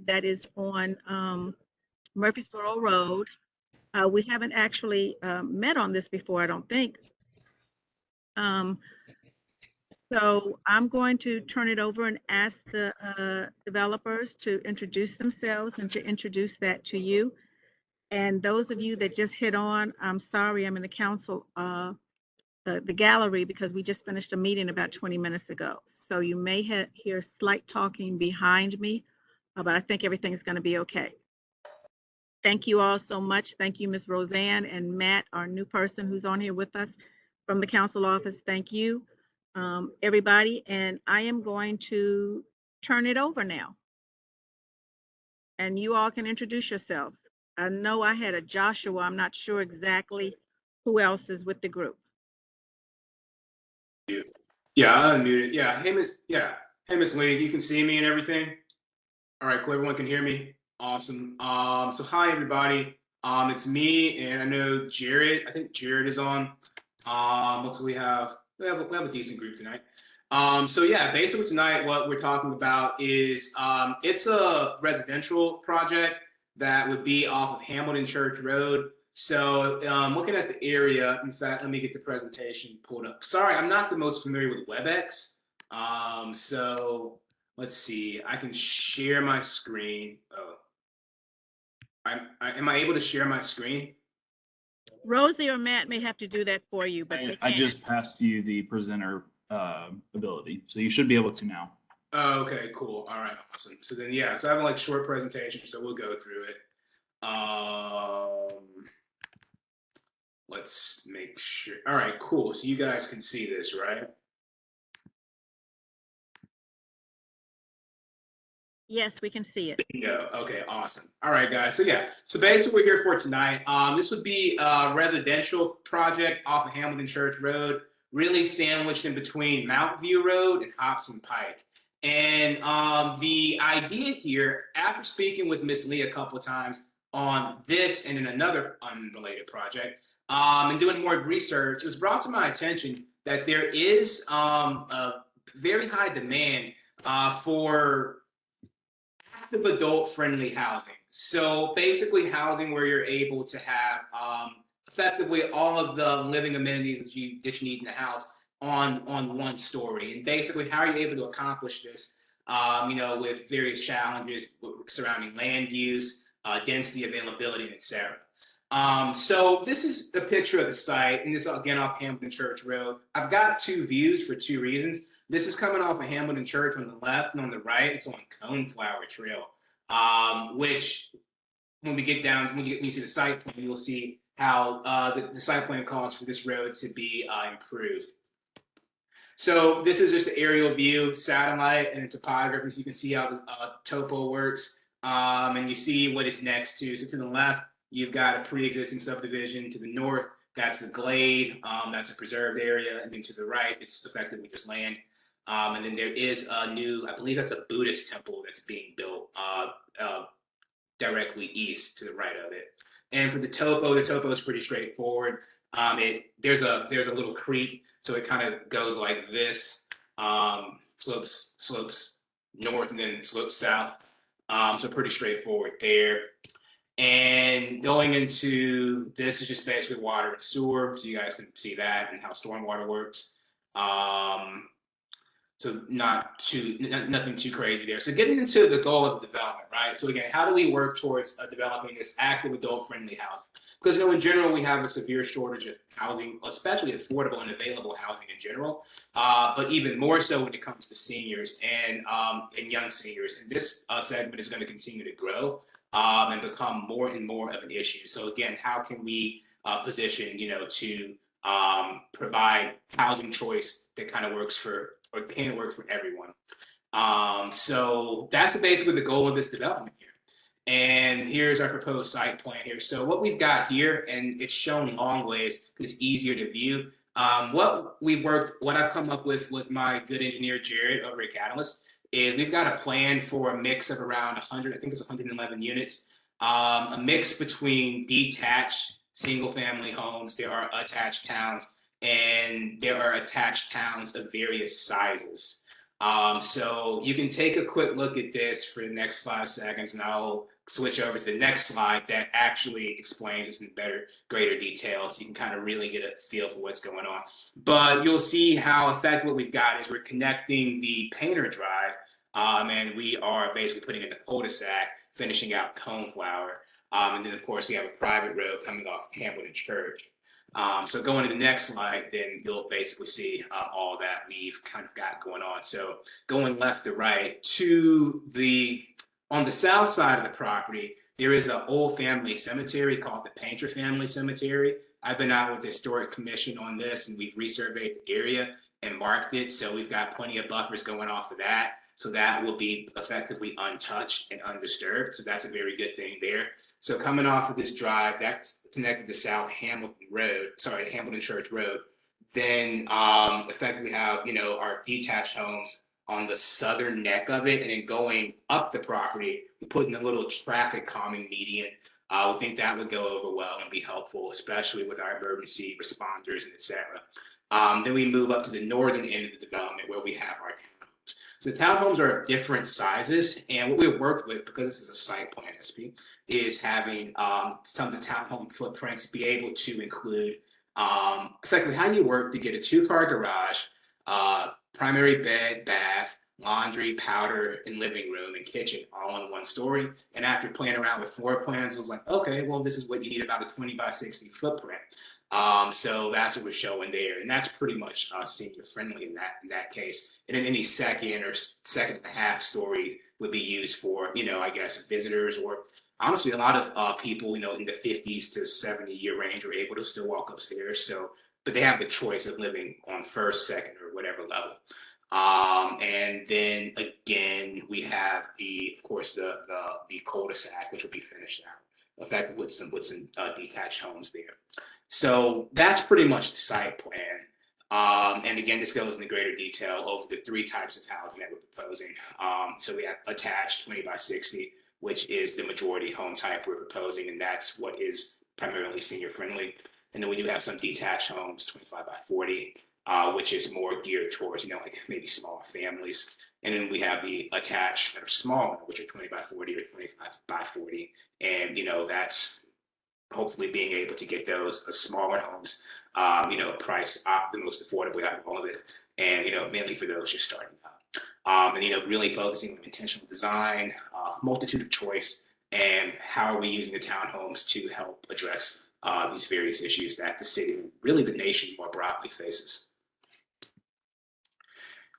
that is on Murfreesboro Road. We haven't actually met on this before, I don't think. So I'm going to turn it over and ask the developers to introduce themselves and to introduce that to you. And those of you that just hit on, I'm sorry, I'm in the council, the gallery, because we just finished a meeting about 20 minutes ago. So you may hear slight talking behind me, but I think everything's going to be okay. Thank you all so much. Thank you, Ms. Roseanne and Matt, our new person who's on here with us from the council office. Thank you, everybody. And I am going to turn it over now. And you all can introduce yourselves. I know I had a Joshua. I'm not sure exactly who else is with the group. Yeah, I unmuted. Yeah, hey Miss Lee, you can see me and everything. All right, cool. Everyone can hear me. Awesome. So hi everybody. It's me, and I know Jared. I think Jared is on. Looks like we have a decent group tonight. So yeah, basically tonight what we're talking about is it's a residential project that would be off of Hamilton Church Road. So looking at the area, in fact, let me get the presentation pulled up. Sorry, I'm not the most familiar with WebEx. So let's see, I can share my screen. Oh, am I able to share my screen? Rosie or Matt may have to do that for you, but I just passed you the presenter ability, so you should be able to now. Oh, okay, cool. All right, awesome. So then, yeah, so I have like short presentation, so we'll go through it. Let's make sure. All right, cool. So you guys can see this, right? Yes, we can see it. Yeah. Okay. Awesome. All right, guys. So yeah. So basically, we're here for tonight. This would be a residential project off of Hamilton Church Road, really sandwiched in between Mount View Road and Hobson Pike. And the idea here, after speaking with Miss Lee a couple of times on this and in another unrelated project, and doing more research, it was brought to my attention that there is a very high demand for active adult-friendly housing. So basically housing where you're able to have effectively all of the living amenities that you need in the house on one story. And basically how are you able to accomplish this, with various challenges surrounding land use, density, availability, and et cetera. So this is a picture of the site, and this is again off Hamilton Church Road. I've got two views for two reasons. This is coming off of Hamilton Church on the left, and on the right, it's on Coneflower Trail, which when we get down, when you see the site plan, you'll see how the site plan calls for this road to be improved. So this is just the aerial view, satellite, and the topography, so you can see how the topo works, and you see what it's next to. So to the left, you've got a pre-existing subdivision. To the north, that's a glade, that's a preserved area, and then to the right, it's effectively just land. And then there is a new, I believe that's a Buddhist temple that's being built directly east to the right of it. And for the topo is pretty straightforward. There's a little creek, so it kind of goes like this, slopes north and then slopes south. So pretty straightforward there. And going into this is just basically water and sewer, so you guys can see that and how stormwater works. So nothing too crazy there. So getting into the goal of the development, right? So again, how do we work towards developing this active adult-friendly housing? Because in general, we have a severe shortage of housing, especially affordable and available housing in general, but even more so when it comes to seniors and young seniors. And this segment is going to continue to grow and become more and more of an issue. So again, how can we position, to provide housing choice that kind of works for, or can work for everyone. So that's basically the goal of this development here. And here's our proposed site plan here. So what we've got here, and it's shown long ways, it's easier to view. What I've come up with my good engineer, Jared, over at Catalyst, is we've got a plan for a mix of around 100, I think it's 111 units, a mix between detached single-family homes. There are attached towns, and there are attached towns of various sizes. So you can take a quick look at this for the next 5 seconds, and I'll switch over to the next slide that actually explains this in greater detail, so you can kind of really get a feel for what's going on. But you'll see how effective what we've got is we're connecting the Painter Drive, and we are basically putting in the cul-de-sac, finishing out Coneflower. And then, of course, you have a private road coming off Hamilton Church. So going to the next slide, then you'll basically see all that we've kind of got going on. So going left to right on the south side of the property, there is an old family cemetery called the Painter Family Cemetery. I've been out with the Historic Commission on this, and we've resurveyed the area and marked it. So we've got plenty of buffers going off of that. So that will be effectively untouched and undisturbed. So that's a very good thing there. So coming off of this drive, that's connected to South Hamilton Road, sorry, Hamilton Church Road. Then effectively have, our detached homes on the southern neck of it, and then going up the property, putting a little traffic calming median. We think that would go over well and be helpful, especially with our emergency responders and et cetera. Then we move up to the northern end of the development where we have our townhomes. So the townhomes are different sizes, and what we've worked with, because this is a site plan SP, is having some of the townhome footprints be able to include effectively how you work to get a 2-car garage, primary bed, bath, laundry, powder, and living room and kitchen all in 1 story. And after playing around with floor plans, I was like, okay, well, this is what you need, about a 20 by 60 footprint. So that's what we're showing there, and that's pretty much senior friendly in that case. And then any second or second and a half story would be used for, I guess, visitors, or honestly, a lot of people, in the 50s to 70-year range are able to still walk upstairs. So, but they have the choice of living on first, second, or whatever level. And then again, we have of course, the cul-de-sac, which will be finished out, effectively with some detached homes there. So that's pretty much the site plan. And again, this goes into greater detail over the 3 types of housing that we're proposing. So we have attached 20 by 60, which is the majority home type we're proposing, and that's what is primarily senior friendly. And then we do have some detached homes, 25 by 40, which is more geared towards, like maybe smaller families. And then we have the attached that are smaller, which are 20 by 40 or 25 by 40. And, that's hopefully being able to get those smaller homes, priced the most affordable out of all of it. And, mainly for those just starting out. And, really focusing on intentional design, multitude of choice, and how are we using the townhomes to help address these various issues that the city, really the nation more broadly faces.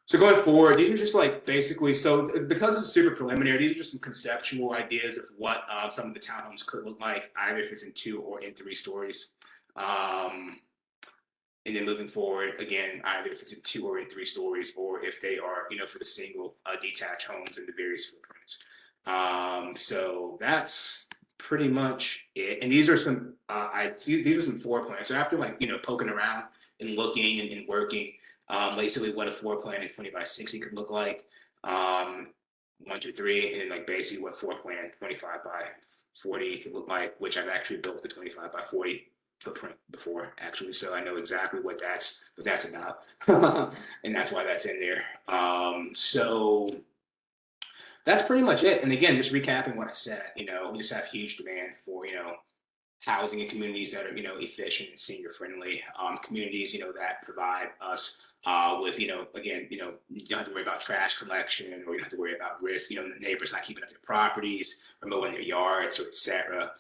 So going forward, these are just like basically, so because this is super preliminary, these are just some conceptual ideas of what some of the townhomes could look like, either if it's in 2 or in 3 stories. And then moving forward, again, either if it's in 2 or in 3 stories, or if they are, for the single detached homes in the various footprints. So that's pretty much it. And these are some, these are some floor plans. So after poking around and looking and working, basically what a floor plan in 20 by 60 could look like, 1, 2, 3, and then basically what floor plan 25 by 40 could look like, which I've actually built the 25 by 40 footprint before, actually, so I know exactly what that's about. And that's why that's in there. So that's pretty much it. And again, just recapping what I said, we just have huge demand for housing in communities that are efficient and senior friendly, communities that provide us with again, you don't have to worry about trash collection, or you don't have to worry about risk, the neighbors not keeping up their properties or mowing their yards, or etc.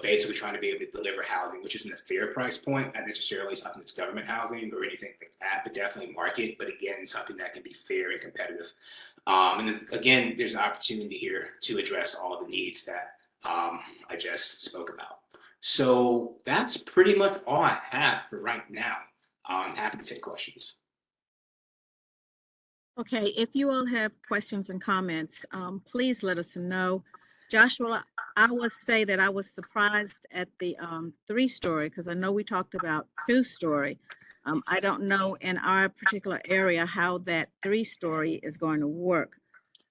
Basically trying to be able to deliver housing which isn't a fair price point, not necessarily something that's government housing or anything like that, but definitely market, but again, something that can be fair and competitive. And then, again, there's an opportunity here to address all the needs that I just spoke about. So that's pretty much all I have for right now. I'm happy to take questions. Okay, if you all have questions and comments, please let us know. Joshua, I would say that I was surprised at the 3-story, because I know we talked about 2-story. I don't know in our particular area how that 3-story is going to work.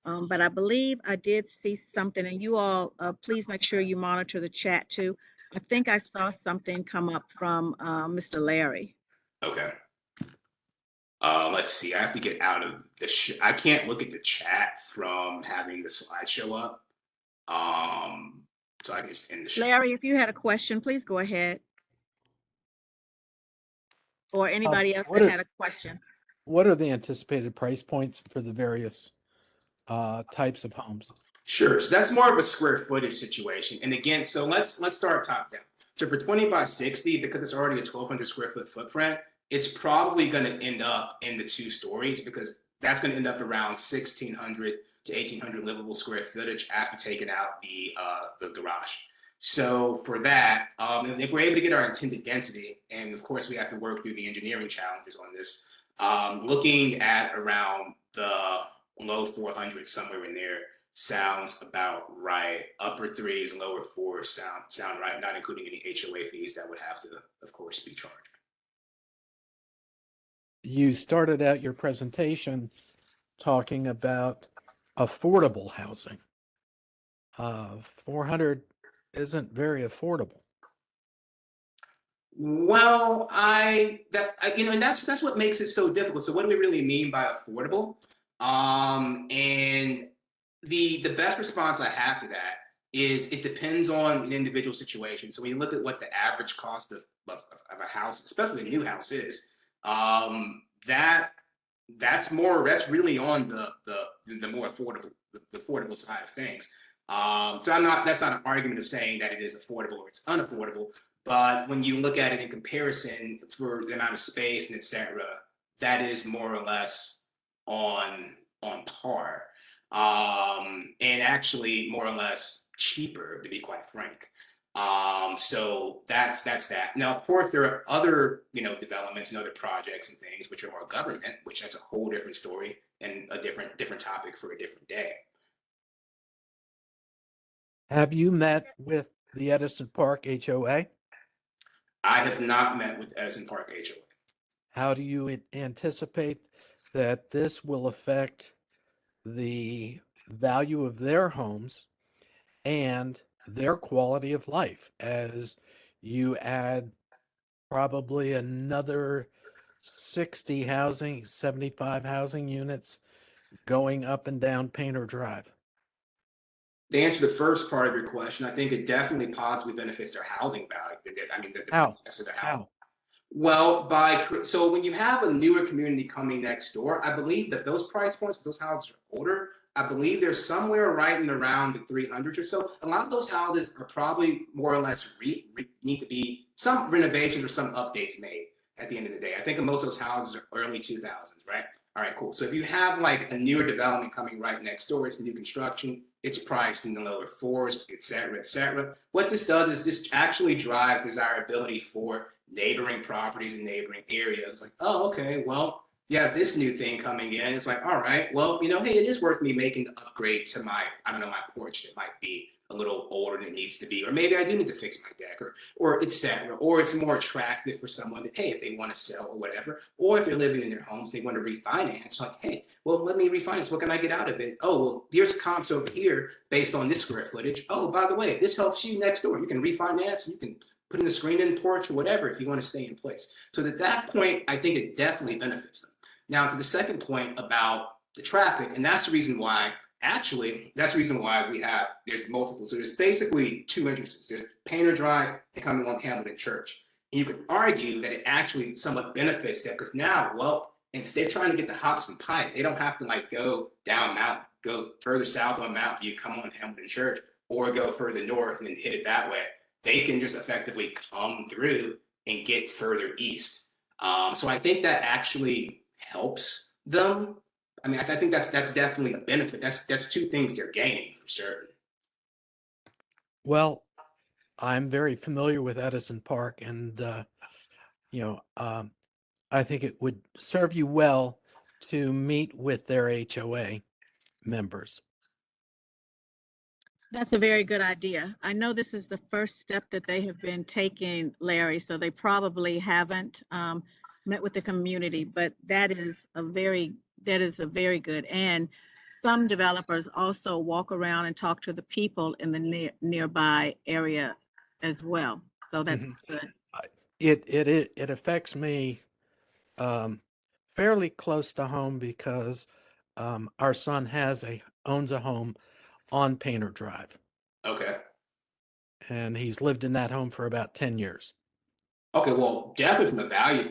But I believe I did see something, and you all, please make sure you monitor the chat too. I think I saw something come up from Mr. Larry. Okay. Let's see. I have to get out of the. I can't look at the chat from having the slideshow up. So I can just end the show. Larry, if you had a question, please go ahead. Or anybody else that had a question. What are the anticipated price points for the various types of homes? Sure. So that's more of a square footage situation. And again, so let's start top down. So for 20 by 60, because it's already a 1,200 square foot footprint, it's probably going to end up in the 2 stories, because that's going to end up around 1,600 to 1,800 livable square footage after taking out the garage. So for that, if we're able to get our intended density, and of course we have to work through the engineering challenges on this, looking at around the low 400s, somewhere in there, sounds about right. Upper 3s, lower 4s sound right, not including any HOA fees that would have to, of course, be charged. You started out your presentation talking about affordable housing. 400 isn't very affordable. Well, and that's what makes it so difficult. So what do we really mean by affordable? And the best response I have to that is it depends on an individual situation. So when you look at what the average cost of a house, especially a new house, is, that's really on the more affordable, the affordable side of things. So that's not an argument of saying that it is affordable or it's unaffordable. But when you look at it in comparison for the amount of space and et cetera, that is more or less on par, and actually more or less cheaper, to be quite frank. So that's that. Now, of course, there are other developments and other projects and things which are more government, which that's a whole different story and a different topic for a different day. Have you met with the Edison Park HOA? I have not met with Edison Park HOA. How do you anticipate that this will affect the value of their homes and their quality of life as you add probably another 75 housing units going up and down Painter Drive? To answer the first part of your question, I think it definitely positively benefits their housing value. I mean, the How? price of the house. How? Well, so when you have a newer community coming next door, I believe that those price points, those houses are older, I believe they're somewhere right in around the 300s or so. A lot of those houses are probably more or less need to be some renovations or some updates made at the end of the day. I think most of those houses are early 2000s, right? All right, cool. So if you have like a newer development coming right next door, it's new construction, it's priced in the lower 4s, et cetera, et cetera. What this does is this actually drives desirability for neighboring properties and neighboring areas. It's like, oh, okay, well, you have this new thing coming in. It's like, all right, well, hey, it is worth me making the upgrade to my porch that might be a little older than it needs to be, or maybe I do need to fix my deck, or et cetera, or it's more attractive for someone that, hey, if they want to sell or whatever, or if they're living in their homes, they want to refinance, like, hey, well, let me refinance. What can I get out of it? Oh, well, there's comps over here based on this square footage. Oh, by the way, this helps you next door. You can refinance, you can put in a screen-in porch or whatever if you want to stay in place. So at that point, I think it definitely benefits them. Now, to the second point about the traffic, and that's the reason why there's multiple. So there's basically 2 entrances. There's Painter Drive and coming on Hamilton Church. And you could argue that it actually somewhat benefits them, because now, well, if they're trying to get to Hobson Pike, they don't have to like go down Mountain, go further south on Mountain View, come on Hamilton Church, or go further north and then hit it that way. They can just effectively come through and get further east. So I think that actually helps them. I mean, I think that's definitely a benefit. That's 2 things they're gaining for certain. Well, I'm very familiar with Edison Park, and I think it would serve you well to meet with their HOA members. That's a very good idea. I know this is the first step that they have been taking, Larry, so they probably haven't met with the community, but that is a very good. And some developers also walk around and talk to the people in the nearby area as well. So that's good. It affects me fairly close to home because our son owns a home on Painter Drive, Okay. and he's lived in that home for about 10 years. Okay, well, definitely from a value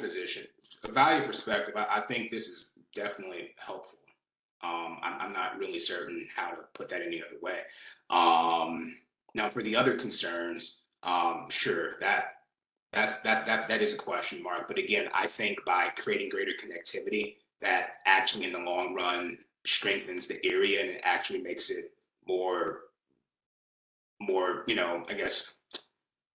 perspective, I think this is definitely helpful. I'm not really certain how to put that any other way. Now, for the other concerns, sure, that is a question mark. But again, I think by creating greater connectivity, that actually in the long run strengthens the area and it actually makes it more, I guess,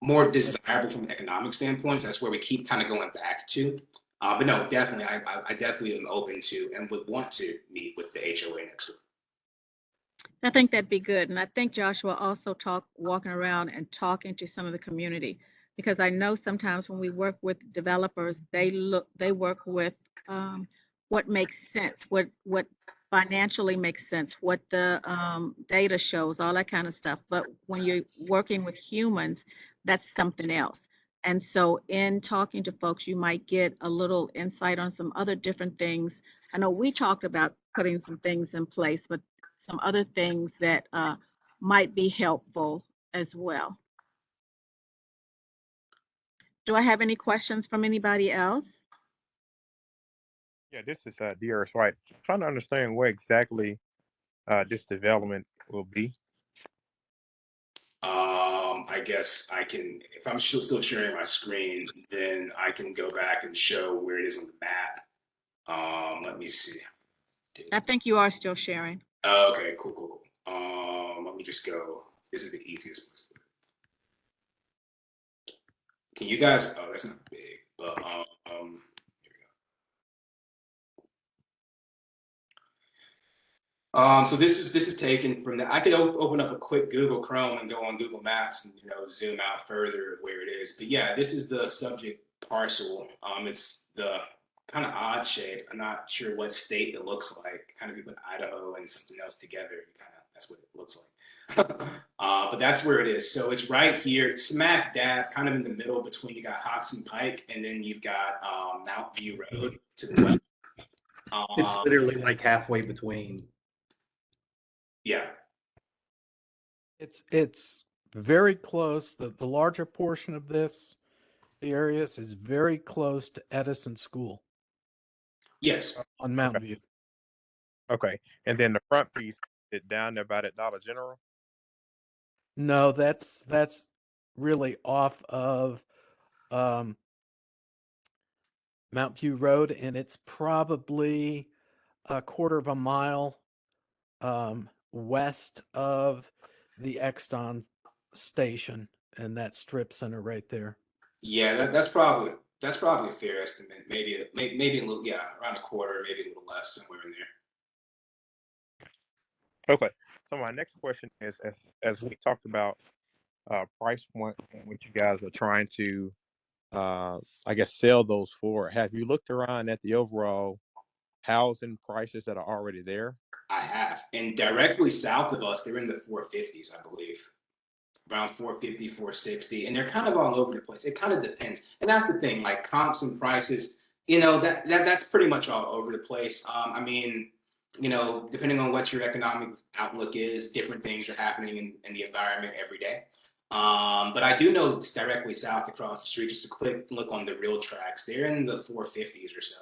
more desirable from an economic standpoint. So that's where we keep kind of going back to. But no, definitely, I definitely am open to and would want to meet with the HOA next week. I think that'd be good. And I think Joshua also walking around and talking to some of the community, because I know sometimes when we work with developers, they work with what makes sense, what financially makes sense, what the data shows, all that kind of stuff. But when you're working with humans, that's something else. And so in talking to folks, you might get a little insight on some other different things. I know we talked about putting some things in place, but some other things that might be helpful as well. Do I have any questions from anybody else? Yeah, this is DRS White. Trying to understand where exactly this development will be. I guess I can, if I'm still sharing my screen, then I can go back and show where it is on the map. Let me see. I think you are still sharing. Okay, cool. Let me just go. This is the easiest place. Can you guys? Oh, that's not big, but here we go. So this is taken from the. I could open up a quick Google Chrome and go on Google Maps and zoom out further of where it is. But yeah, this is the subject parcel. It's the kind of odd shape. I'm not sure what state it looks like. Kind of you put Idaho and something else together. That's what it looks like. But that's where it is. So it's right here, it's smack dab, kind of in the middle between you got Hobson Pike and then you've got Mount View Road to the west. It's literally like halfway between. Yeah. It's very close. The larger portion of this, the areas, is very close to Edison School Yes. on Mountain View. Okay, and then the front piece is down there by that Dollar General. No, that's really off of Mount View Road, and it's probably a quarter of a mile west of the Exton station and that strip center right there. Yeah, that's probably a fair estimate. Maybe a little, yeah, around a quarter, maybe a little less, somewhere in there. Okay, so my next question is, as we talked about price point and what you guys are trying to, I guess, sell those for, have you looked around at the overall housing prices that are already there? I have, and directly south of us, they're in the 450s, I believe. Around 450, 460, and they're kind of all over the place. It kind of depends, and that's the thing. Like comps and prices, that's pretty much all over the place. I mean, depending on what your economic outlook is, different things are happening in the environment every day. But I do know it's directly south across the street. Just a quick look on the real tracks, they're in the 450s or so.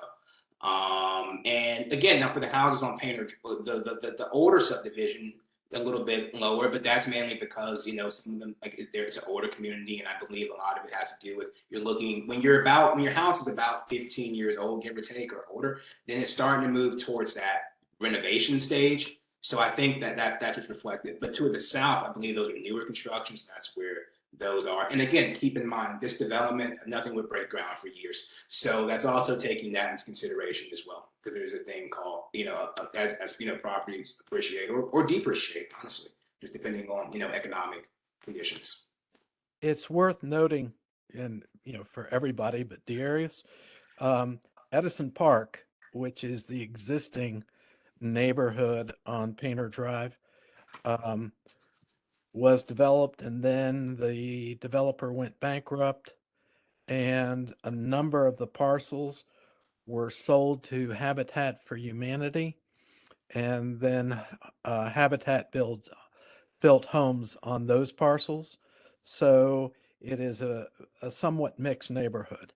And again, now for the houses on Painter, the older subdivision, a little bit lower, but that's mainly because some of them, like, there's an older community, and I believe a lot of it has to do with when your house is about 15 years old, give or take, or older, then it's starting to move towards that renovation stage. So I think that's what's reflected. But to the south, I believe those are newer constructions. That's where those are. And again, keep in mind this development, nothing would break ground for years. So that's also taking that into consideration as well, because there's a thing called, as properties appreciate or depreciate, honestly, just depending on, economic conditions. It's worth noting, and for everybody, but Darius, Edison Park, which is the existing neighborhood on Painter Drive, was developed, and then the developer went bankrupt, and a number of the parcels were sold to Habitat for Humanity, and then Habitat built homes on those parcels. So it is a somewhat mixed neighborhood.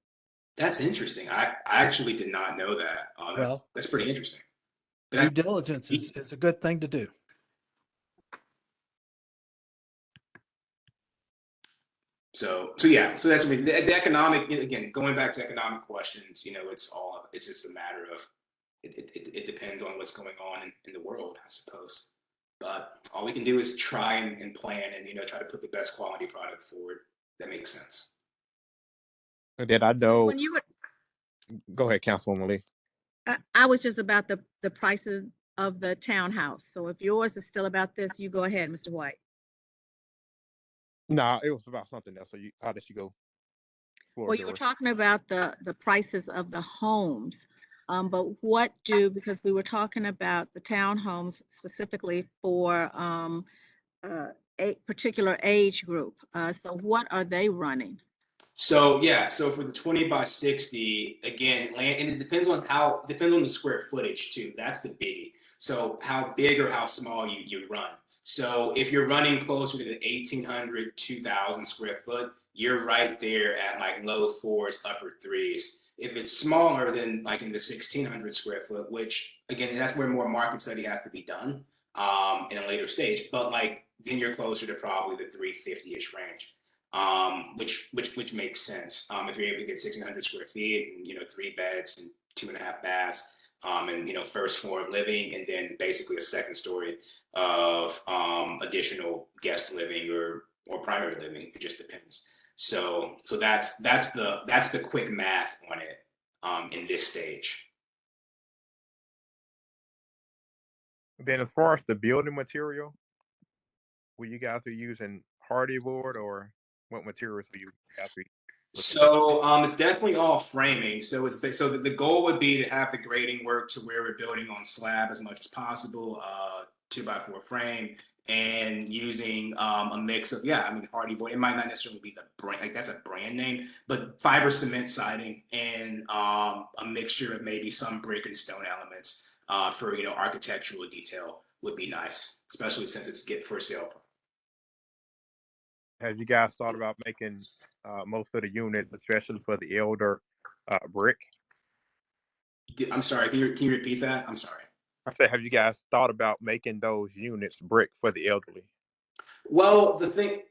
That's interesting. I actually did not know that. Well, That's pretty interesting. But due diligence is a good thing to do. so yeah, so that's the economic, again, going back to economic questions, it's just a matter of it depends on what's going on in the world, I suppose. But all we can do is try and plan and try to put the best quality product forward. That makes sense. That I know. When you were, Go ahead, Councilwoman Lee. I was just about the prices of the townhouse. So if yours is still about this, you go ahead, Mr. White. No, it was about something else. So I'll let you go. Well, you were talking about the prices of the homes, but because we were talking about the townhomes specifically for a particular age group. So what are they running? So yeah, so for the 20 by 60, again, land, and it depends on the square footage too. That's the biggie. So how big or how small you run. So if you're running closer to the 1,800, 2,000 square foot, you're right there at like low fours, upper threes. If it's smaller than like in the 1,600 square foot, which again, that's where more market study has to be done in a later stage. But like then you're closer to probably the 350-ish range. Which makes sense. If you're able to get 1,600 square feet and 3 beds and 2.5 baths, and first floor of living, and then basically a second story of additional guest living or primary living. It just depends. So that's the quick math on it in this stage. Then as far as the building material, were you guys using hardy board or what materials were you guys using? So it's definitely all framing. So the goal would be to have the grading work to where we're building on slab as much as possible, 2x4 frame, and using a mix of hardy board. It might not necessarily be the brand, like that's a brand name, but fiber cement siding and a mixture of maybe some brick and stone elements for architectural detail would be nice, especially since it's get for sale. Have you guys thought about making most of the units, especially for the elder, brick? I'm sorry, can you repeat that? I'm sorry. I said, have you guys thought about making those units brick for the elderly? Well, I think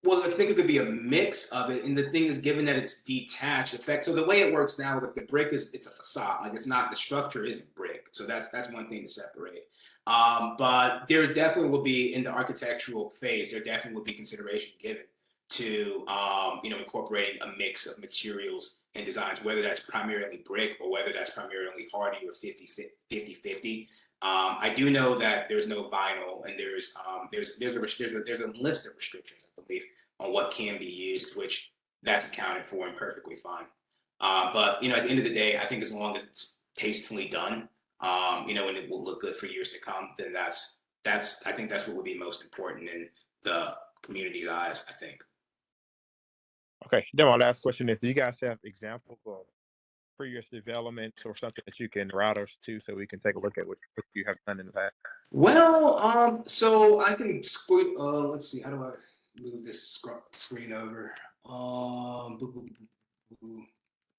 it could be a mix of it. And the thing is, given that it's detached effect, so the way it works now is like the brick it's a facade. Like it's not, the structure isn't brick. So that's one thing to separate. But there definitely will be, in the architectural phase, there definitely will be consideration given to incorporating a mix of materials and designs, whether that's primarily brick or whether that's primarily hardy or 50-50. I do know that there's no vinyl, and there's a list of restrictions, I believe, on what can be used, which that's accounted for and perfectly fine. But at the end of the day, I think as long as it's tastefully done, and it will look good for years to come, then I think that's what would be most important in the community's eyes, I think. Okay, then my last question is, do you guys have examples of previous developments or something that you can route us to so we can take a look at what you have done in the past? Well, so I can let's see, how do I move this screen over?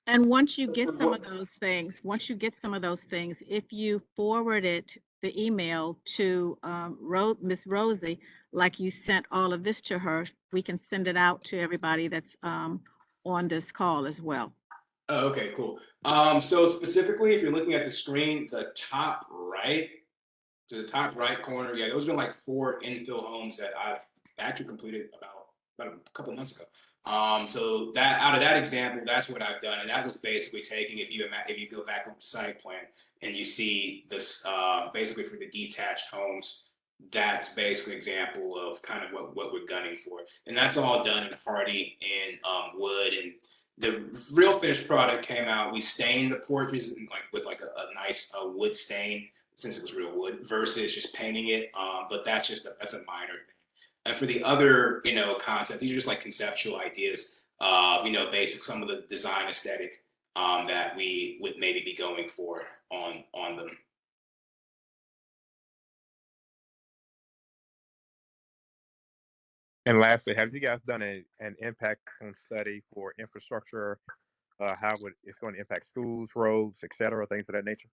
And once you get some of those things, if you forwarded the email to Miss Rosie, like you sent all of this to her, we can send it out to everybody that's on this call as well. Oh, okay, cool. So specifically, if you're looking at the screen, the top right, to the top right corner, yeah, those are like 4 infill homes that I've actually completed about a couple of months ago. So that out of that example, that's what I've done, and that was basically taking, if you go back on the site plan and you see this, basically for the detached homes, that's basically an example of kind of what we're gunning for, and that's all done in hardy and wood. And the real finished product came out. We stained the porches with a nice wood stain, since it was real wood, versus just painting it. But that's a minor thing. And for the other, concept, these are just like conceptual ideas of, basic, some of the design aesthetic that we would maybe be going for on them. And lastly, have you guys done an impact on study for infrastructure? How would it's going to impact schools, roads, et cetera, things of that nature?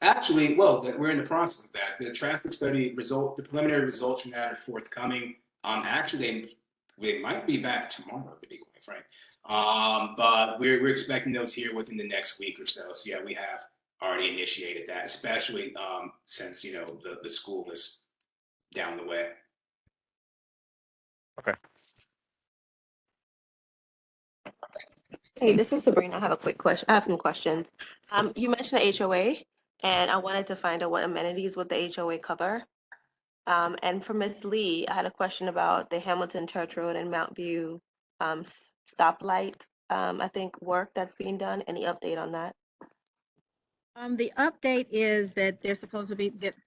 Actually, well, we're in the process of that. The traffic study the preliminary results from that are forthcoming. Actually, they might be back tomorrow, to be quite frank. But we're expecting those here within the next week or so. So yeah, we have already initiated that, especially since the school is down the way. Okay. Hey, this is Sabrina. I have a quick question. I have some questions. You mentioned the HOA, and I wanted to find out what amenities would the HOA cover. And for Ms. Lee, I had a question about the Hamilton Church Road and Mount View stoplight, I think, work that's being done. Any update on that? The update is that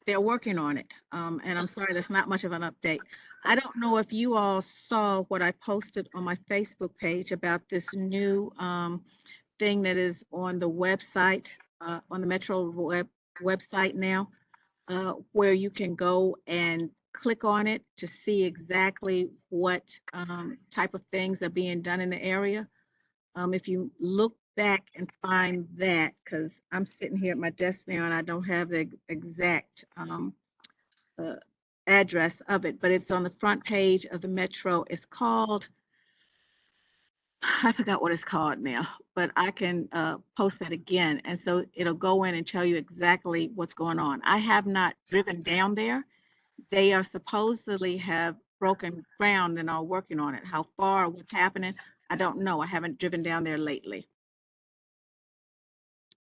they're working on it. And I'm sorry, that's not much of an update. I don't know if you all saw what I posted on my Facebook page about this new thing that is on the website, on the Metro website now, where you can go and click on it to see exactly what type of things are being done in the area. If you look back and find that, because I'm sitting here at my desk now and I don't have the exact address of it, but it's on the front page of the Metro. It's called, I forgot what it's called now, but I can post that again. And so it'll go in and tell you exactly what's going on. I have not driven down there. They are supposedly have broken ground and are working on it. How far, what's happening, I don't know. I haven't driven down there lately.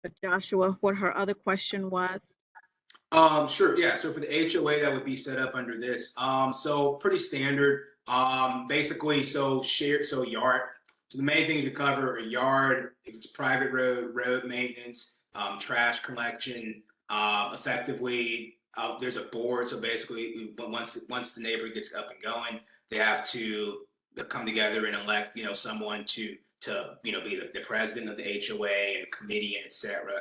But Joshua, what her other question was? Sure, yeah. So for the HOA, that would be set up under this. So pretty standard. Basically, so yard. So the main things we cover are yard, if it's a private road maintenance, trash collection. Effectively, there's a board. So basically, once the neighbor gets up and going, they have to come together and elect someone to be the president of the HOA and committee and etc.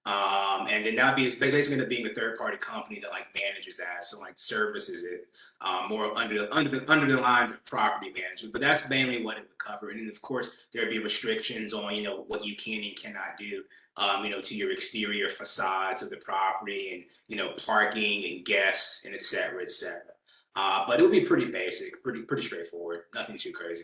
And then that it's basically end up being a third party company that like manages that, so like services it more under the lines of property management. But that's mainly what it would cover. And then of course there'd be restrictions on what you can and cannot do, to your exterior facades of the property and parking and guests and et cetera, et cetera. But it would be pretty basic, pretty straightforward, nothing too crazy.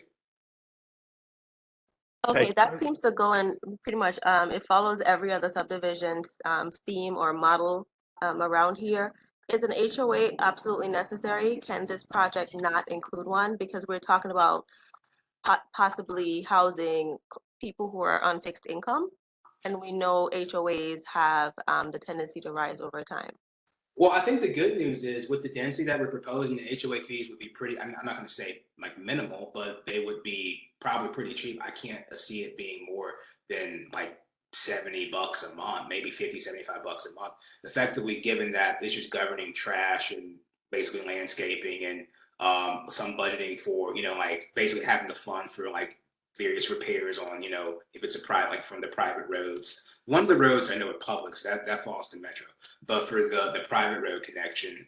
Okay, that seems to go in pretty much, it follows every other subdivision's theme or model around here. Is an HOA absolutely necessary? Can this project not include one? Because we're talking about possibly housing people who are on fixed income. And we know HOAs have the tendency to rise over time. Well, I think the good news is with the density that we're proposing, the HOA fees would be pretty, I'm not going to say like minimal, but they would be probably pretty cheap. I can't see it being more than like $70 a month, maybe 50, $75 a month. Effectively, given that it's just governing trash and basically landscaping and some budgeting for, like basically having the fund for like various repairs on, if it's a private, like from the private roads. One of the roads I know are public, so that falls to Metro. But for the private road connection,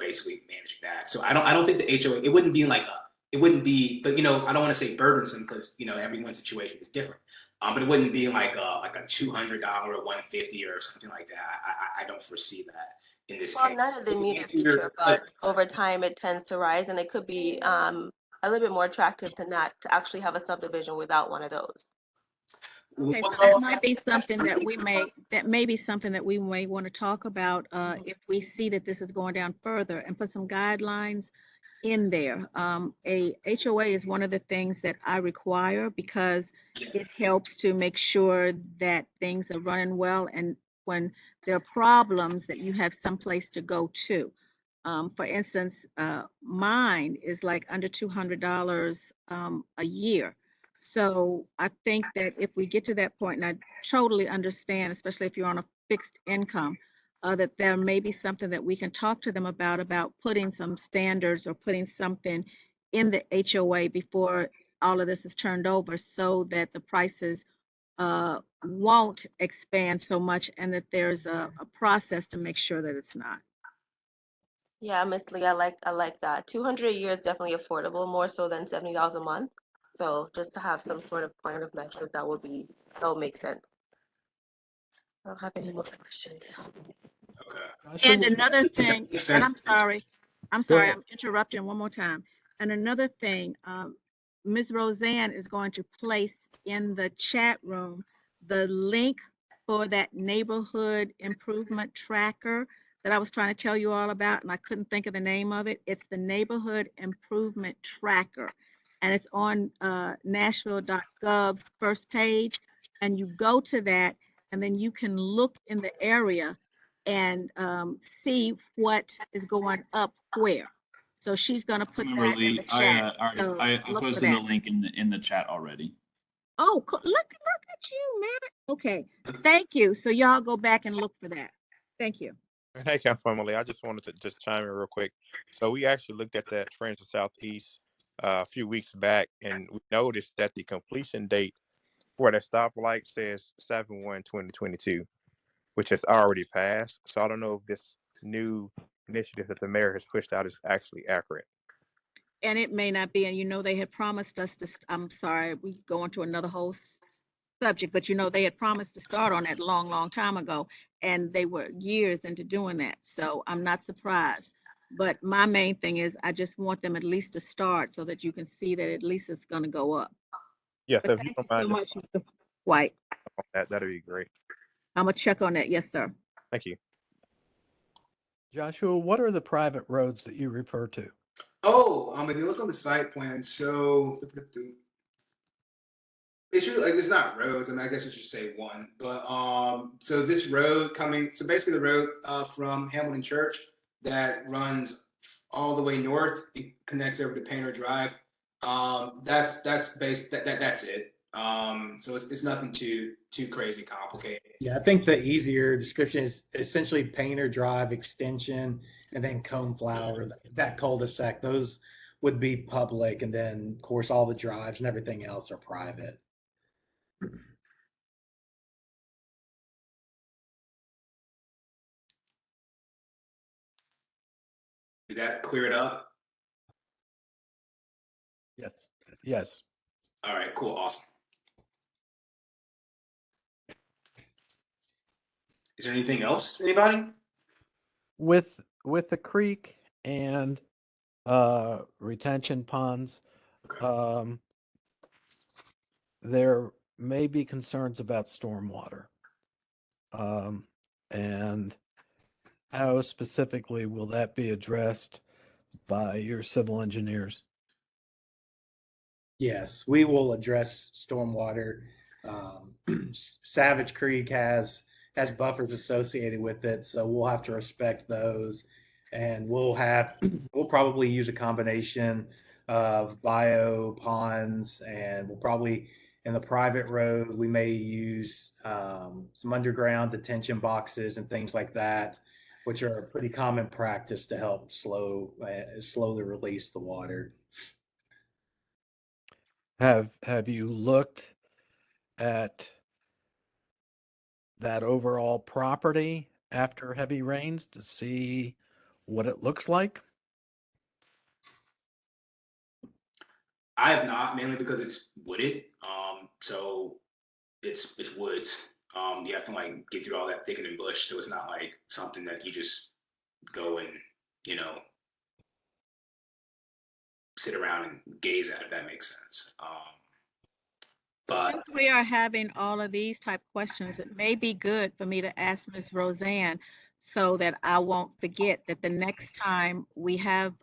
basically managing that. So I don't think the HOA, it wouldn't be, but I don't want to say burdensome because everyone's situation is different. But it wouldn't be like a $200 or $150 or something like that. I don't foresee that in this Well, case. not in the immediate future, but over time it tends to rise, and it could be a little bit more attractive to actually have a subdivision without one of those. Okay, so that might be something that we may want to talk about if we see that this is going down further and put some guidelines in there. A HOA is one of the things that I require because it helps to make sure that things are running well, and when there are problems that you have someplace to go to. For instance, mine is like under $200 a year. So I think that if we get to that point, and I totally understand, especially if you're on a fixed income, that there may be something that we can talk to them about putting some standards or putting something in the HOA before all of this is turned over so that the prices won't expand so much, and that there's a process to make sure that it's not. Yeah, Miss Lee, I like that. 200 a year is definitely affordable, more so than $70 a month. So just to have some sort of point of measure, that will make sense. I don't have any more questions. Okay. Joshua, And another thing, Makes and sense. I'm Go sorry, ahead. I'm interrupting one more time. And another thing, Ms. Roseanne is going to place in the chat room the link for that neighborhood improvement tracker that I was trying to tell you all about, and I couldn't think of the name of it. It's the neighborhood improvement tracker, and it's on Nashville.gov's first page. And you go to that, and then you can look in the area and see what is going up where. So she's going to put Councilmember that in the Lee, chat. So I look for posted the that. link in the chat already. Oh, look at you, Matt. Okay, thank you. So y'all go back and look for that. Thank you. Hey, Councilmember Lee, I just wanted to just chime in real quick. So we actually looked at that Friends of Southeast a few weeks back, and we noticed that the completion date for that stoplight says 7/1/2022, which has already passed. So I don't know if this new initiative that the mayor has pushed out is actually accurate. And it may not be. And they had promised us to. I'm sorry, we go into another whole subject, but they had promised to start on that long, long time ago, and they were years into doing that. So I'm not surprised. But my main thing is I just want them at least to start so that you can see that at least it's going to go up. Yeah, so But if you thank you don't so mind just much, Mr. White. on that, that'd be great. I'm going to check on that. Yes, sir. Thank you. Joshua, what are the private roads that you refer to? Oh, if you look on the site plan, so it's usually like it's not roads. I mean, I guess I should say one, but so this road so basically the road from Hamilton Church that runs all the way north, it connects over to Painter Drive. That's that's it. So it's nothing too crazy complicated. Yeah, I think the easier description is essentially Painter Drive extension and then Coneflower, that cul-de-sac. Those would be public, and then of course all the drives and everything else are private. Did that clear it up? Yes. Yes. All right, cool, awesome. Is there anything else, anybody? With the creek and retention ponds, Okay. there may be concerns about stormwater. And how specifically will that be addressed by your civil engineers? Yes, we will address stormwater. Savage Creek has buffers associated with it, so we'll have to respect those, and we'll probably use a combination of bio ponds, and we'll probably in the private road we may use some underground detention boxes and things like that, which are a pretty common practice to help slowly release the water. Have you looked at that overall property after heavy rains to see what it looks like? I have not, mainly because it's wooded. So it's woods. You have to like get through all that thicket and bush, so it's not like something that you just go and you know sit around and gaze at, if that makes sense. But Since we are having all of these type questions, it may be good for me to ask Ms. Roseanne so that I won't forget that the next time we have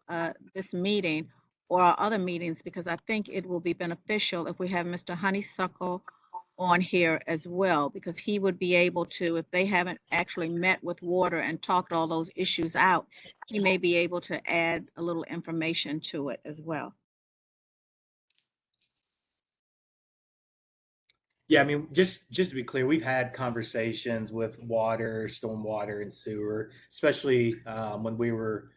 this meeting or our other meetings, because I think it will be beneficial if we have Mr. Honeysuckle on here as well, because he would be able to, if they haven't actually met with water and talked all those issues out, he may be able to add a little information to it as well. Yeah, I mean, just to be clear, we've had conversations with water, stormwater, and sewer, especially when we were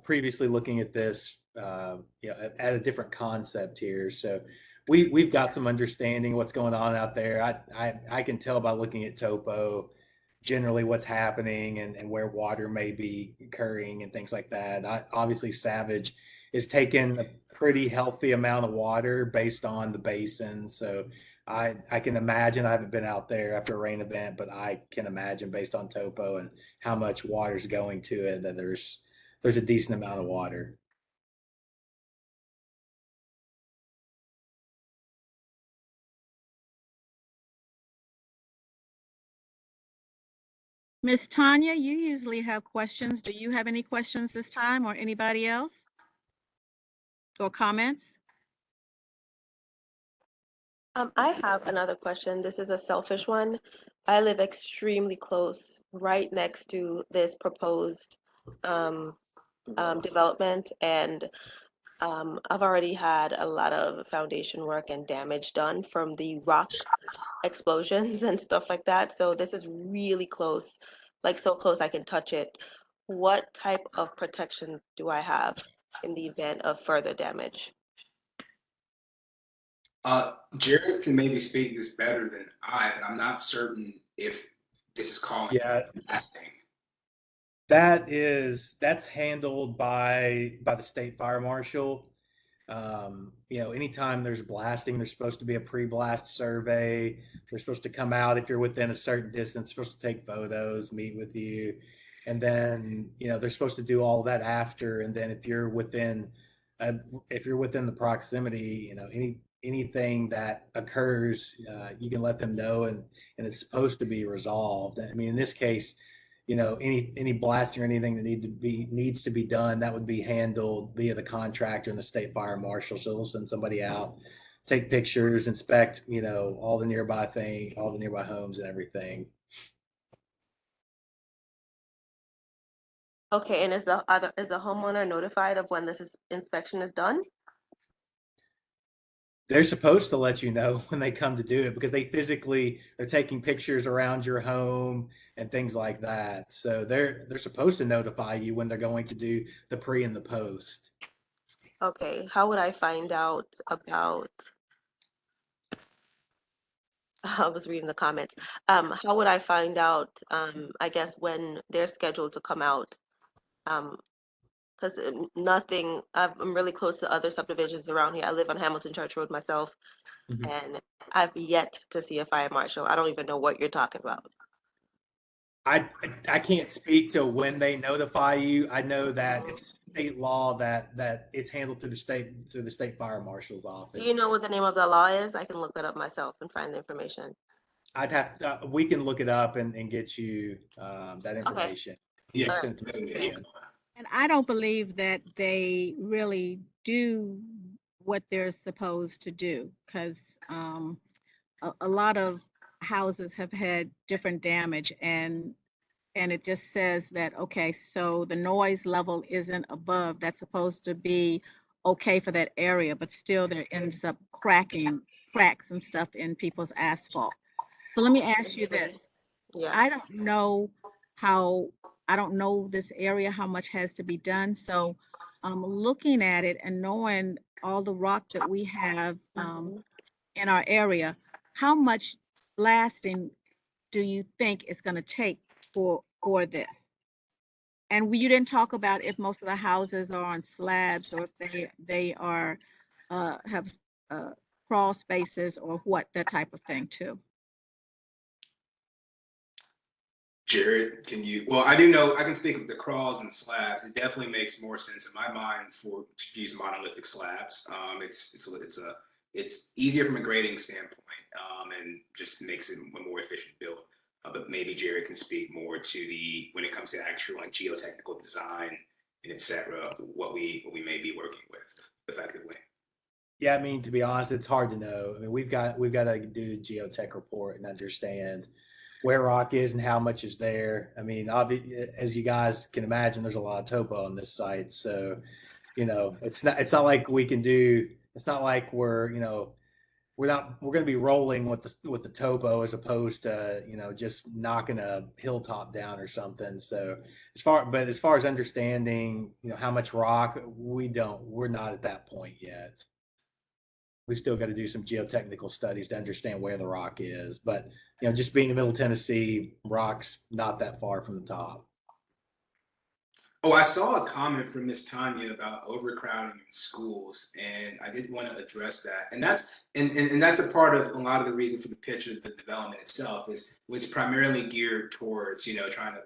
previously looking at this, at a different concept here. So we've got some understanding what's going on out there. I can tell by looking at topo generally what's happening and where water may be occurring and things like that. Obviously, Savage is taking a pretty healthy amount of water based on the basin. So I can imagine, I haven't been out there after a rain event, but I can imagine based on topo and how much water's going to it that there's a decent amount of water. Miss Tanya, you usually have questions. Do you have any questions this time, or anybody else? Or comments? I have another question. This is a selfish one. I live extremely close, right next to this proposed development, and I've already had a lot of foundation work and damage done from the rock explosions and stuff like that. So this is really close, like so close I can touch it. What type of protection do I have in the event of further damage? Jared can maybe speak this better than I, but I'm not certain if this is calling Yeah, blasting. that's handled by the state fire marshal. Anytime there's blasting, there's supposed to be a pre-blast survey. They're supposed to come out if you're within a certain distance, supposed to take photos, meet with you, and then they're supposed to do all that after. And then if you're within the proximity, anything that occurs, you can let them know, and it's supposed to be resolved. I mean, in this case, any blasting or anything that needs to be done, that would be handled via the contractor and the state fire marshal. So they'll send somebody out, take pictures, inspect, all the nearby homes and everything. Okay, and is the homeowner notified of when inspection is done? They're supposed to let you know when they come to do it, because they physically are taking pictures around your home and things like that. So they're supposed to notify you when they're going to do the pre and the post. Okay, how would I find out about, I was reading the comments. How would I find out, I guess, when they're scheduled to come out? Because I'm really close to other subdivisions around here. I live on Hamilton Church Road myself, Mhm. and I've yet to see a fire marshal. I don't even know what you're talking about. I can't speak to when they notify you. I know that it's state law that it's handled through the state fire marshal's Do office. you know what the name of the law is? I can look that up myself and find the information. We can look it up and get you that Okay. information. Yeah, Send it to me. yeah. And I don't believe that they really do what they're supposed to do, because a lot of houses have had different damage, and it just says that, okay, so the noise level isn't above, that's supposed to be okay for that area, but still there ends up cracks and stuff in people's asphalt. So let me ask you this. Yeah. I don't know how, I don't know this area, how much has to be done. So looking at it and knowing all the rock that we have Mhm. in our area, how much blasting do you think it's going to take for this? And you didn't talk about if most of the houses are on slabs, or if they are have uh, crawl spaces, or what, that type of thing too. Jared, can you? Well, I do know I can speak of the crawls and slabs. It definitely makes more sense in my mind to use monolithic slabs. It's easier from a grading standpoint, and just makes it a more efficient build. But maybe Jared can speak more to the when it comes to actual like geotechnical design and etc. What we may be working with effectively. Yeah, I mean, to be honest, it's hard to know. I mean, we've got to do a geotech report and understand where rock is and how much is there. I mean, as you guys can imagine, there's a lot of topo on this site, so it's not like we can do. It's not like we're going to be rolling with the topo as opposed to just knocking a hilltop down or something. So as far as understanding how much rock, we're not at that point yet. We've still got to do some geotechnical studies to understand where the rock is. But, just being in Middle Tennessee, rock's not that far from the top. Oh, I saw a comment from Miss Tanya about overcrowding in schools, and I did want to address that. And that's a part of a lot of the reason for the pitch of the development itself is was primarily geared towards trying to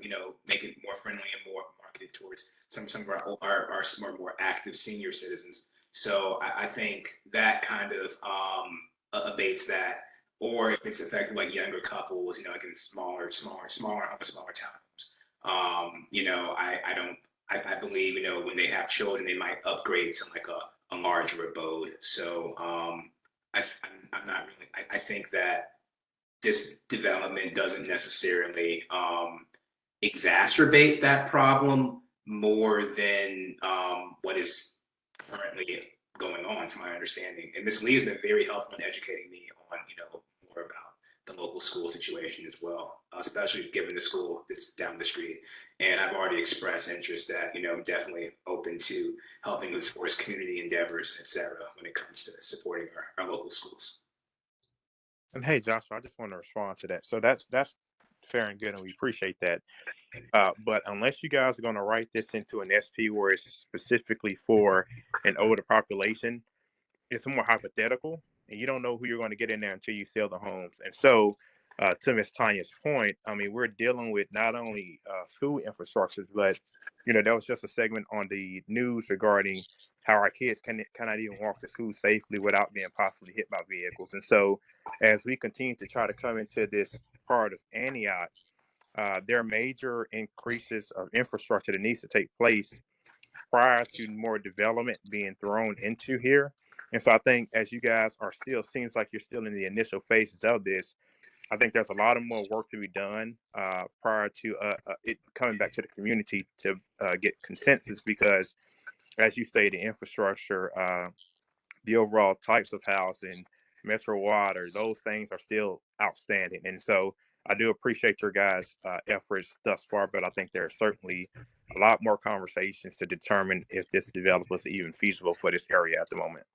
make it more friendly and more marketed towards some of our more active senior citizens. So I think that kind of abates that, or if it's affected like younger couples, like in smaller townhomes. I believe, when they have children, they might upgrade to like a larger abode. So I'm not really, I think that this development doesn't necessarily exacerbate that problem more than what is currently going on, to my understanding. And Ms. Lee has been very helpful in educating me on, more about the local school situation as well, especially given the school that's down the street. And I've already expressed interest that, I'm definitely open to helping with forest community endeavors, et cetera, when it comes to supporting our local schools. And hey, Joshua, I just want to respond to that. So that's fair and good, and we appreciate that. But unless you guys are going to write this into an SP where it's specifically for an older population, it's more hypothetical, and you don't know who you're going to get in there until you sell the homes. And so, to Ms. Tanya's point, I mean, we're dealing with not only school infrastructures, but there was just a segment on the news regarding how our kids cannot even walk to school safely without being possibly hit by vehicles. And so, as we continue to try to come into this part of Antioch, there are major increases of infrastructure that needs to take place prior to more development being thrown into here. And so I think as you guys are still, seems like you're still in the initial phases of this, I think there's a lot of more work to be done prior to it coming back to the community to get consensus, because as you stated, infrastructure, the overall types of housing, Metro Water, those things are still outstanding. And so I do appreciate your guys' efforts thus far, but I think there are certainly a lot more conversations to determine if this development is even feasible for this area at the moment.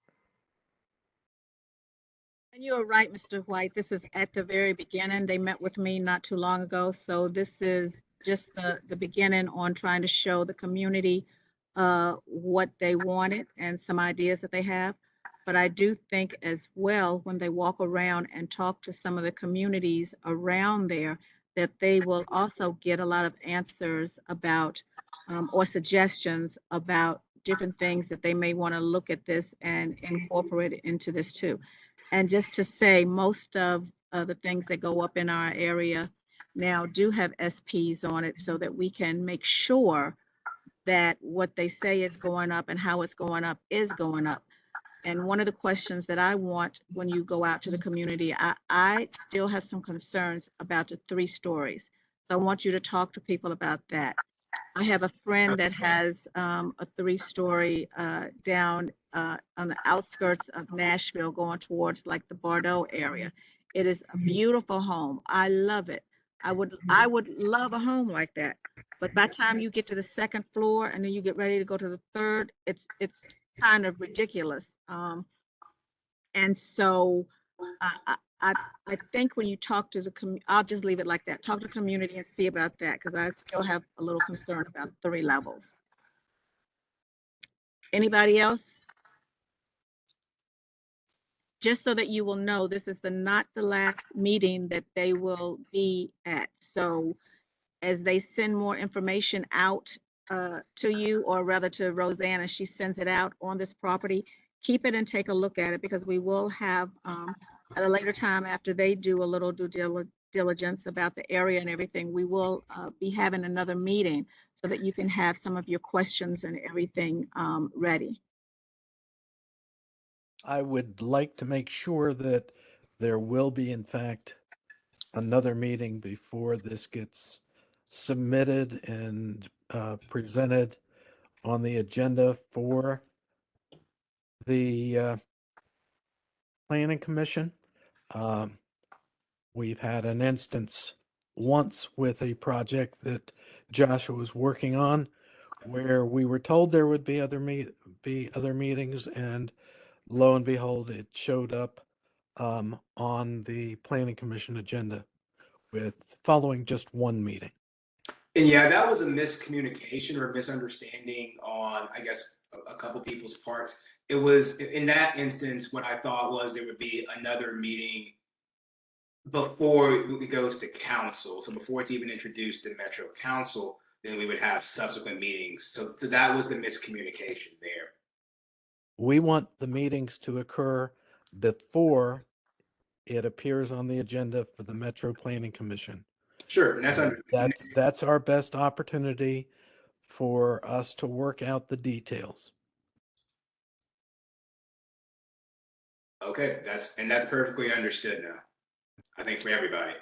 And you're right, Mr. White. This is at the very beginning. They met with me not too long ago. So this is just the beginning on trying to show the community what they wanted and some ideas that they have. But I do think as well, when they walk around and talk to some of the communities around there, that they will also get a lot of answers about or suggestions about different things that they may want to look at this and incorporate into this too. And just to say, most of the things that go up in our area now do have SPs on it so that we can make sure that what they say is going up and how it's going up is going up. And one of the questions that I want when you go out to the community, I still have some concerns about the 3 stories. So I want you to talk to people about that. I have a friend that has a 3-story down on the outskirts of Nashville going towards like the Bordeaux area. It is a beautiful home. I love it. I would love a home like that. But by the time you get to the 2nd floor and then you get ready to go to the 3rd, it's kind of ridiculous. And so I think when you talk to the community, I'll just leave it like that. Talk to the community and see about that, because I still have a little concern about 3 levels. Anybody else? Just so that you will know, this is not the last meeting that they will be at. So as they send more information out to you, or rather to Roseanne, as she sends it out on this property, keep it and take a look at it, because we will have at a later time, after they do a little due diligence about the area and everything, we will be having another meeting so that you can have some of your questions and everything ready. I would like to make sure that there will be, in fact, another meeting before this gets submitted and presented on the agenda for the Planning Commission. We've had an instance once with a project that Joshua was working on where we were told there would be other meetings, and lo and behold, it showed up on the Planning Commission agenda with following just one meeting. And yeah, that was a miscommunication or misunderstanding on, I guess, a couple people's parts. It was in that instance, what I thought was there would be another meeting before it goes to council. So before it's even introduced to Metro Council, then we would have subsequent meetings. So that was the miscommunication there. We want the meetings to occur before it appears on the agenda for the Metro Planning Commission. Sure, and that's That's our best opportunity for us to work out the details. okay. That's perfectly understood now. I think for everybody.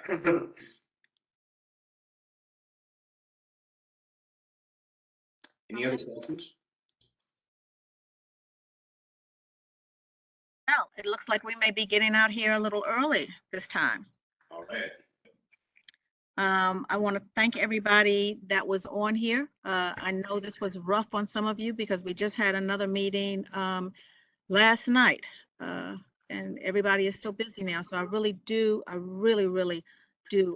Any other questions? Well, it looks like we may be getting out here a little early this time. All right. I want to thank everybody that was on here. I know this was rough on some of you because we just had another meeting last night, and everybody is so busy now. So I really do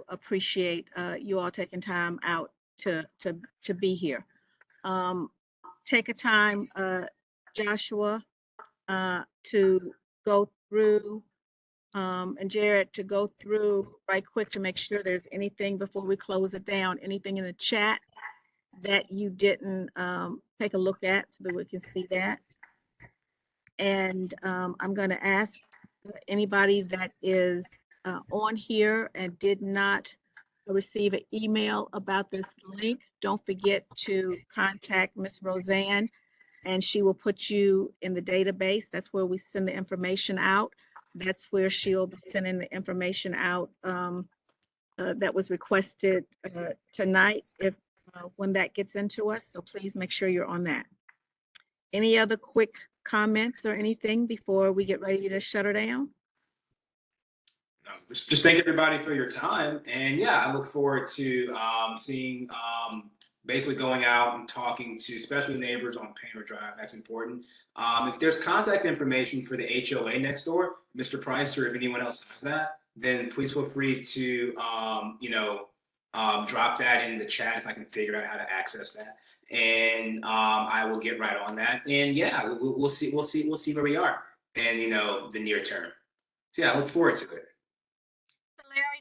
appreciate you all taking time out to be here. Take a time, Joshua, to go through, and Jared, to go through right quick to make sure there's anything before we close it down, anything in the chat that you didn't take a look at so that we can see that. And I'm going to ask anybody that is on here and did not receive an email about this link, don't forget to contact Miss Roseanne, and she will put you in the database. That's where we send the information out. That's where she'll be sending the information out that was requested tonight if when that gets into us. So please make sure you're on that. Any other quick comments or anything before we get ready to shut her down? No, just thank everybody for your time. And yeah, I look forward to seeing, basically going out and talking to especially neighbors on Painter Drive. That's important. If there's contact information for the HOA next door, Mr. Price, or if anyone else has that, then please feel free to, drop that in the chat if I can figure out how to access that. And I will get right on that. And yeah, we'll see where we are in, the near term. So yeah, I look forward to it. Larry,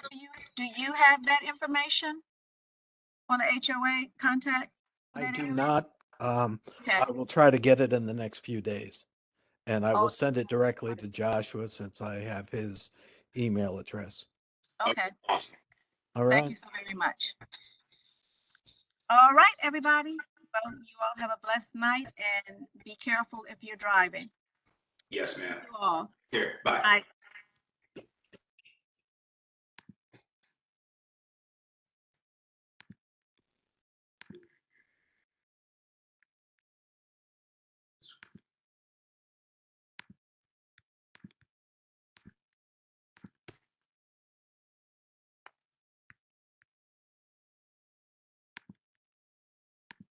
do you have that information on the HOA contact? I do not. Okay. I will try to get it in the next few days, and I will Oh. send it directly to Joshua since I have his email address. Okay. Awesome. All Thank right. you so very much. All right, everybody. Well, you all have a blessed night and be careful if you're driving. Yes, ma'am. Thank you all. Here, bye. Bye.